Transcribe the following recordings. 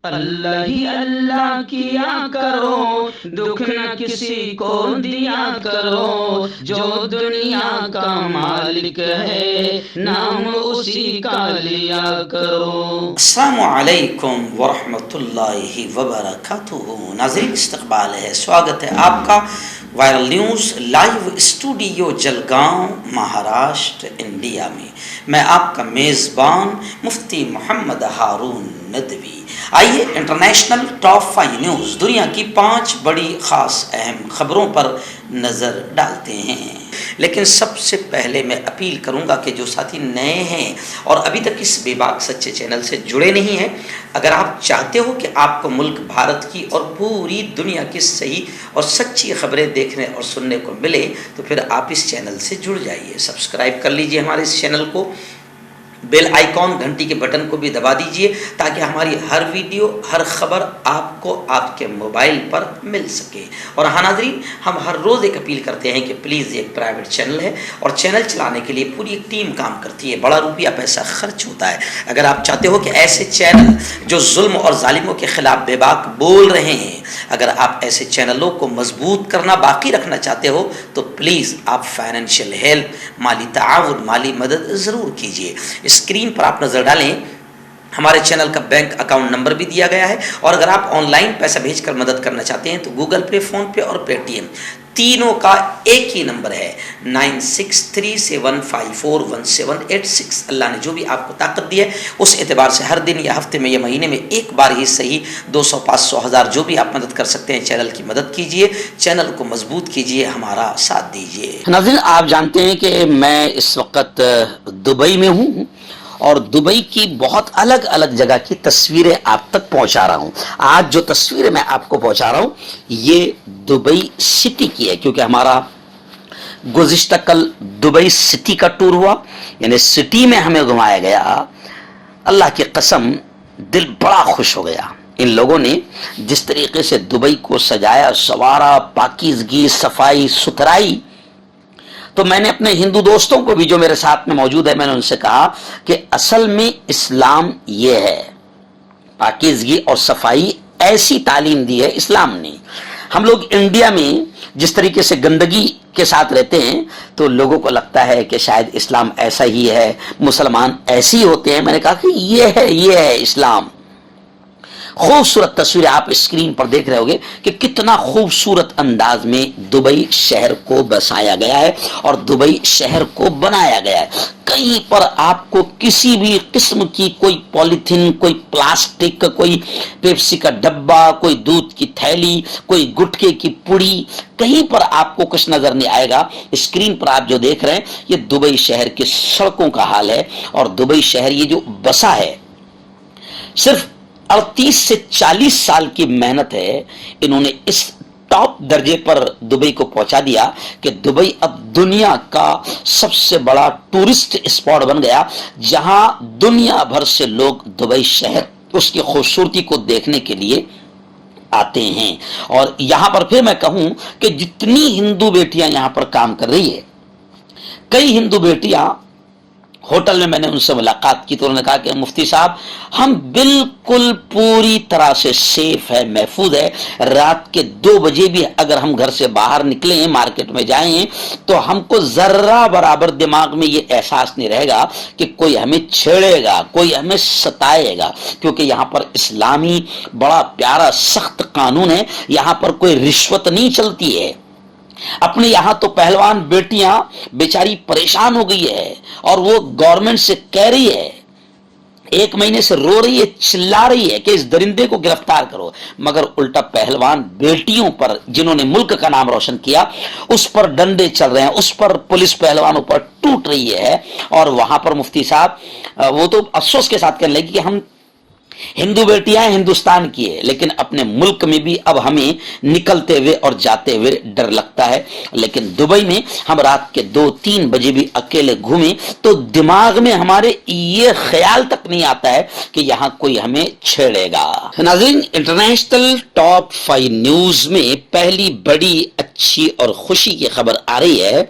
اللہ ہی اللہ کیا کرو، دکھ نہ کسی کو دیا کرو، جو دنیا کا مالک ہے نام اسی کا لیا کرو۔ السلام علیکم ورحمۃ اللہ وبرکاتہ۔ ناظرین، استقبال ہے، سواگت ہے آپ کا viral news live studio Jalgaon, Maharashtra, India میں۔ میں آپ کا میزبان مفتی محمد ہارون ندوی۔ آئیے انٹرنیشنل ٹاپ 5 نیوز، دنیا کی 5 بڑی خاص اہم خبروں پر نظر ڈالتے ہیں۔ لیکن سب سے پہلے میں اپیل کروں گا کہ جو ساتھی نئے ہیں اور ابھی تک اس بے باک سچے چینل سے جڑے نہیں ہیں، اگر آپ چاہتے ہو کہ آپ کو ملک بھارت کی اور پوری دنیا کی صحیح اور سچی خبریں دیکھنے اور سننے کو ملے تو پھر آپ اس چینل سے جڑ جائیے، سبسکرائب کر لیجئے ہمارے اس چینل کو، بیل آئیکن گھنٹی کے بٹن کو بھی دبا دیجئے تاکہ ہماری ہر ویڈیو، ہر خبر آپ کو آپ کے موبائل پر مل سکے۔ اور ہاں ناظرین، ہم ہر روز ایک اپیل کرتے ہیں کہ پلیز یہ ایک پرائیویٹ چینل ہے اور چینل چلانے کے لیے پوری ایک ٹیم کام کرتی ہے، بڑا روپیہ پیسہ خرچ ہوتا ہے۔ اگر آپ چاہتے ہو کہ ایسے چینل جو ظلم اور ظالموں کے خلاف بے باک بول رہے ہیں، اگر آپ ایسے چینلوں کو مضبوط کرنا، باقی رکھنا چاہتے ہو تو پلیز آپ فائنینشیل ہیلپ، مالی تعاون، مالی مدد ضرور کیجیے۔ اسکرین پر آپ نظر ڈالیں، ہمارے چینل کا بینک اکاؤنٹ نمبر بھی دیا گیا ہے، اور اگر آپ آن لائن پیسہ بھیج کر مدد کرنا چاہتے ہیں تو گوگل پے، فون پے اور پے ٹی ایم تینوں کا ایک ہی نمبر ہے، 9637541786۔ اللہ نے جو بھی آپ کو طاقت دی ہے اس اعتبار سے ہر دن یا ہفتے میں یا مہینے میں ایک بار ہی صحیح 200، 500، 1000 جو بھی آپ مدد کر سکتے ہیں چینل کی مدد کیجئے، چینل کو مضبوط کیجئے، ہمارا ساتھ دیجئے۔ ناظرین، آپ جانتے ہیں کہ میں اس وقت دبئی میں ہوں اور دبئی کی بہت الگ الگ جگہ کی تصویریں آپ تک پہنچا رہا ہوں۔ آج جو تصویریں میں آپ کو پہنچا رہا ہوں یہ دبئی سٹی کی ہے، کیونکہ ہمارا گزشتہ کل دبئی سٹی کا ٹور ہوا، یعنی سٹی میں ہمیں گھمایا گیا۔ اللہ کی قسم دل بڑا خوش ہو گیا۔ ان لوگوں نے جس طریقے سے دبئی کو سجایا، سوارا، پاکیزگی، صفائی ستھرائی، تو میں نے اپنے ہندو دوستوں کو بھی جو میرے ساتھ میں موجود ہے، میں نے ان سے کہا کہ اصل میں اسلام یہ ہے، پاکیزگی اور صفائی ایسی تعلیم دی ہے اسلام نے۔ ہم لوگ انڈیا میں جس طریقے سے گندگی کے ساتھ رہتے ہیں تو لوگوں کو لگتا ہے کہ شاید اسلام ایسا ہی ہے، مسلمان ایسے ہی ہوتے ہیں۔ میں نے کہا کہ یہ ہے اسلام۔ خوبصورت تصویریں آپ اسکرین پر دیکھ رہے ہوگے کہ کتنا خوبصورت انداز میں دبئی شہر کو بسایا گیا ہے اور دبئی شہر کو بنایا گیا ہے۔ کہیں پر آپ کو کسی بھی قسم کی کوئی پولیتھین، کوئی پلاسٹک، کوئی پیپسی کا ڈبہ، کوئی دودھ کی تھیلی، کوئی گٹکے کی پڑی، کہیں پر آپ کو کچھ نظر نہیں آئے گا۔ اسکرین پر آپ جو دیکھ رہے ہیں یہ دبئی شہر کی سڑکوں کا حال ہے، اور دبئی شہر یہ جو بسا ہے، صرف 38 سے 40 سال کی محنت ہے، انہوں نے اس ٹاپ درجے پر دبئی کو پہنچا دیا کہ دبئی اب دنیا کا سب سے بڑا ٹورسٹ اسپاٹ بن گیا، جہاں دنیا بھر سے لوگ دبئی شہر اس کی خوبصورتی کو دیکھنے کے لیے آتے ہیں۔ اور یہاں پر پھر میں کہوں کہ جتنی ہندو بیٹیاں یہاں پر کام کر رہی ہے، کئی ہندو بیٹیاں ہوٹل میں نے ان سے ملاقات کی تو انہوں نے کہا کہ مفتی صاحب ہم بالکل پوری طرح سے سیف ہے، محفوظ ہے۔ رات کے 2 بجے بھی اگر ہم گھر سے باہر نکلیں، مارکیٹ میں جائیں، تو ہم کو ذرہ برابر دماغ میں یہ احساس نہیں رہے گا کہ کوئی ہمیں چھیڑے گا، کوئی ہمیں ستائے گا، کیونکہ یہاں پر اسلامی بڑا پیارا سخت قانون ہے، یہاں پر کوئی رشوت نہیں چلتی ہے۔ اپنے یہاں تو پہلوان بیٹیاں بیچاری پریشان ہو گئی ہے اور وہ گورنمنٹ سے کہہ رہی ہے، 1 مہینے سے رو رہی ہے، چلا رہی ہے کہ اس درندے کو گرفتار کرو، مگر الٹا پہلوان بیٹیوں پر جنہوں نے ملک کا نام روشن کیا اس پر ڈنڈے چل رہے ہیں، اس پر پولیس پہلوانوں پر ٹوٹ رہی ہے۔ اور وہاں پر مفتی صاحب وہ تو افسوس کے ساتھ کہنے لگی کہ ہم ہندو بیٹیاں ہندوستان کی ہے، لیکن اپنے ملک میں بھی اب ہمیں نکلتے ہوئے اور جاتے ہوئے ڈر لگتا ہے۔ لیکن دبئی میں ہم رات کے 2-3 بجے بھی اکیلے گھومیں تو دماغ میں ہمارے یہ خیال تک نہیں آتا ہے کہ یہاں کوئی ہمیں چھیڑے گا۔ ناظرین، انٹرنیشنل ٹاپ 5 نیوز میں پہلی بڑی اچھی اور خوشی کی خبر آ رہی ہے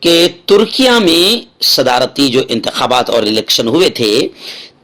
کہ ترکیہ میں صدارتی جو انتخابات اور الیکشن ہوئے تھے،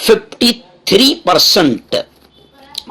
53%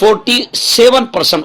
47%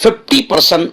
50%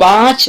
5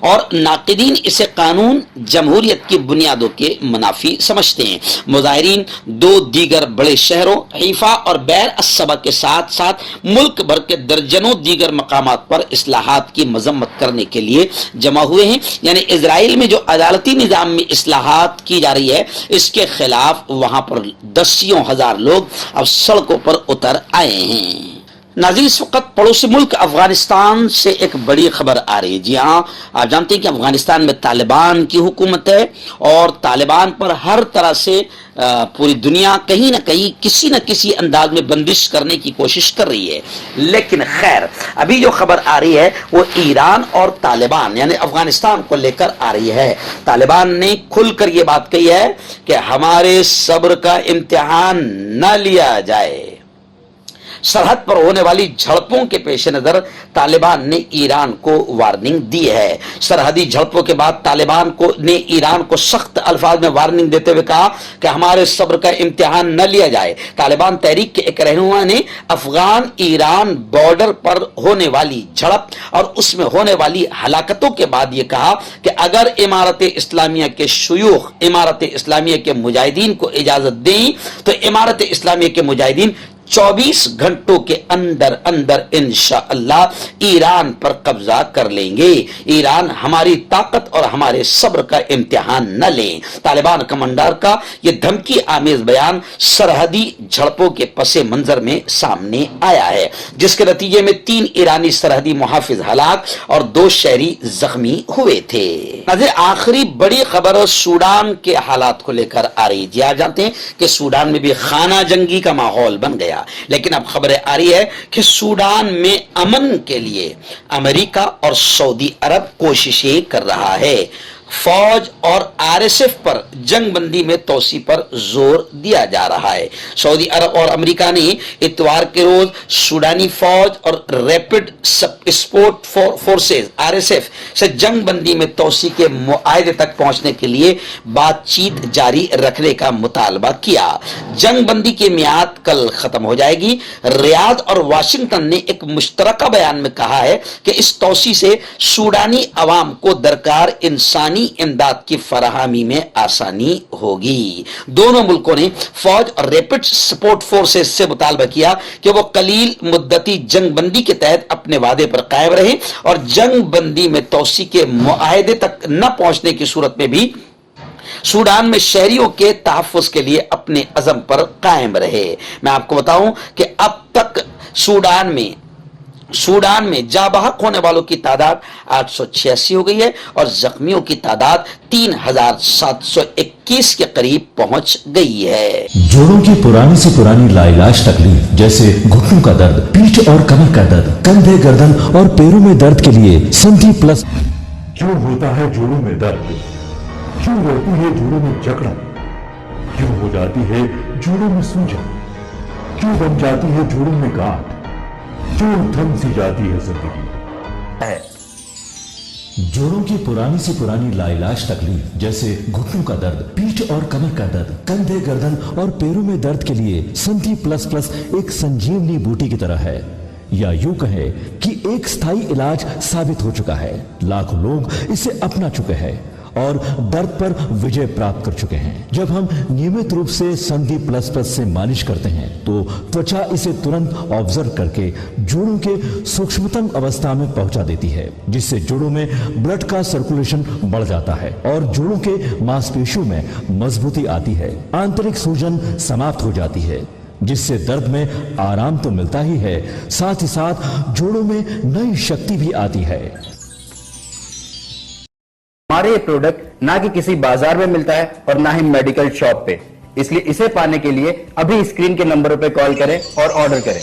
اور ناقدین اسے قانون جمہوریت کی بنیادوں کے منافی سمجھتے ہیں۔ مظاہرین دو دیگر بڑے شہروں حیفا اور بیر الصبا کے ساتھ ساتھ ملک بھر کے درجنوں دیگر مقامات پر اصلاحات کی مذمت کرنے کے لیے جمع ہوئے ہیں۔ یعنی اسرائیل میں جو عدالتی نظام میں اصلاحات کی جا رہی ہے اس کے خلاف وہاں پر دسیوں ہزار لوگ اب سڑکوں پر اتر آئے ہیں۔ ناظرین، اس وقت پڑوسی ملک افغانستان سے ایک بڑی خبر آ رہی ہے۔ جی ہاں، آپ جانتے ہیں کہ افغانستان میں طالبان کی حکومت ہے اور طالبان پر ہر طرح سے پوری دنیا کہیں نہ کہیں کسی نہ کسی انداز میں بندش کرنے کی کوشش کر رہی ہے۔ لیکن خیر، ابھی جو خبر آ رہی ہے وہ ایران اور طالبان یعنی افغانستان کو لے کر آ رہی ہے۔ طالبان نے کھل کر یہ بات کہی ہے کہ ہمارے صبر کا امتحان نہ لیا جائے۔ سرحد پر ہونے والی جھڑپوں کے پیش نظر طالبان نے ایران کو وارننگ دی ہے۔ سرحدی جھڑپوں کے بعد طالبان نے ایران کو سخت الفاظ میں وارننگ دیتے ہوئے کہا کہ ہمارے صبر کا امتحان نہ لیا جائے۔ طالبان تحریک کے ایک رہنما نے افغان ایران بارڈر پر ہونے والی جھڑپ اور اس میں ہونے والی ہلاکتوں کے بعد یہ کہا کہ اگر امارت اسلامیہ کے شیوخ امارت اسلامیہ کے مجاہدین کو اجازت دیں تو امارت اسلامیہ کے مجاہدین 24 گھنٹوں کے اندر اندر انشاءاللہ ایران پر قبضہ کر لیں گے۔ ایران ہماری طاقت اور ہمارے صبر کا امتحان نہ لیں۔ طالبان کمانڈر کا یہ دھمکی آمیز بیان سرحدی جھڑپوں کے پس منظر میں سامنے آیا ہے، جس کے نتیجے میں 3 ایرانی سرحدی محافظ ہلاک اور 2 شہری زخمی ہوئے تھے۔ آخری بڑی خبر سوڈان کے حالات کو لے کر آ رہی ہے۔ آپ جانتے ہیں کہ سوڈان میں بھی خانہ جنگی کا ماحول بن گیا، لیکن اب خبریں آ رہی ہے کہ سوڈان میں امن کے لیے امریکہ اور سعودی عرب کوششیں کر رہا ہے۔ فوج اور RSF پر جنگ بندی میں توسیع پر زور دیا جا رہا ہے۔ سعودی عرب اور امریکہ نے اتوار کے روز سوڈانی فوج اور ریپڈ سپورٹ فورسز RSF سے جنگ بندی میں توسیع کے معاہدے تک پہنچنے کے لیے بات چیت جاری رکھنے کا مطالبہ کیا۔ جنگ بندی کی میعاد کل ختم ہو جائے گی۔ ریاض اور واشنگٹن نے ایک مشترکہ بیان میں کہا ہے کہ اس توسیع سے سوڈانی عوام کو درکار انسانی امداد کی فراہمی میں آسانی ہوگی۔ دونوں ملکوں نے فوج اور ریپڈ سپورٹ فورسز سے مطالبہ کیا کہ وہ قلیل مدتی جنگ بندی کے تحت اپنے وعدے پر قائم رہیں اور جنگ بندی میں توسیع کے معاہدے تک نہ پہنچنے کی صورت میں بھی سوڈان میں شہریوں کے تحفظ کے لیے اپنے عزم پر قائم رہے۔ میں آپ کو بتاؤں کہ اب تک سوڈان میں جاں بحق ہونے والوں کی تعداد 886 ہو گئی ہے اور زخمیوں کی تعداد 3721 کے قریب پہنچ گئی ہے۔ جوڑوں کی پرانی سے پرانی لاعلاج تکلیف جیسے گھٹنوں کا درد، پیٹھ اور کمر کا درد، کندھے، گردن اور پیروں میں درد کے لیے سندھی پلس۔ کیوں ہوتا ہے جوڑوں میں درد؟ کیوں رہتی ہے جوڑوں میں جکڑن؟ کیوں ہو جاتی ہے جوڑوں میں سوجن؟ کیوں بن جاتی ہے جوڑوں میں گاٹھ؟ کیوں تھم سی جاتی ہے زندگی؟ جوڑوں کی پرانی سے پرانی لاعلاج تکلیف جیسے گھٹنوں کا درد، پیٹھ اور کمر کا درد، کندھے، گردن اور پیروں میں درد کے لیے سندھی پلس پلس ایک سنجیونی بوٹی کی طرح ہے، یا یوں کہے کہ ایک ستھائی علاج ثابت ہو چکا ہے۔ لاکھوں لوگ اسے اپنا چکے ہیں اور درد پر وجے پراپت کر چکے ہیں۔ جب ہم نیمت روپ سے سندھی پلس پلس سے مالش کرتے ہیں تو توچا اسے ترنت آبزرو کر کے جوڑوں کے سوکشمتم اوستھا میں پہنچا دیتی ہے، جس سے جوڑوں میں بلڈ کا سرکولیشن بڑھ جاتا ہے اور جوڑوں کے ماس پیشیوں میں مضبوطی آتی ہے، آنترک سوجن سماپت ہو جاتی ہے، جس سے درد میں آرام تو ملتا ہی ہے، ساتھ ہی ساتھ جوڑوں میں نئی شکتی بھی آتی ہے۔ ہمارے یہ پروڈکٹ نہ کہ کسی بازار میں ملتا ہے اور نہ ہی میڈیکل شاپ پہ، اس لیے اسے پانے کے لیے ابھی اسکرین کے نمبروں پہ کال کریں اور آرڈر کریں۔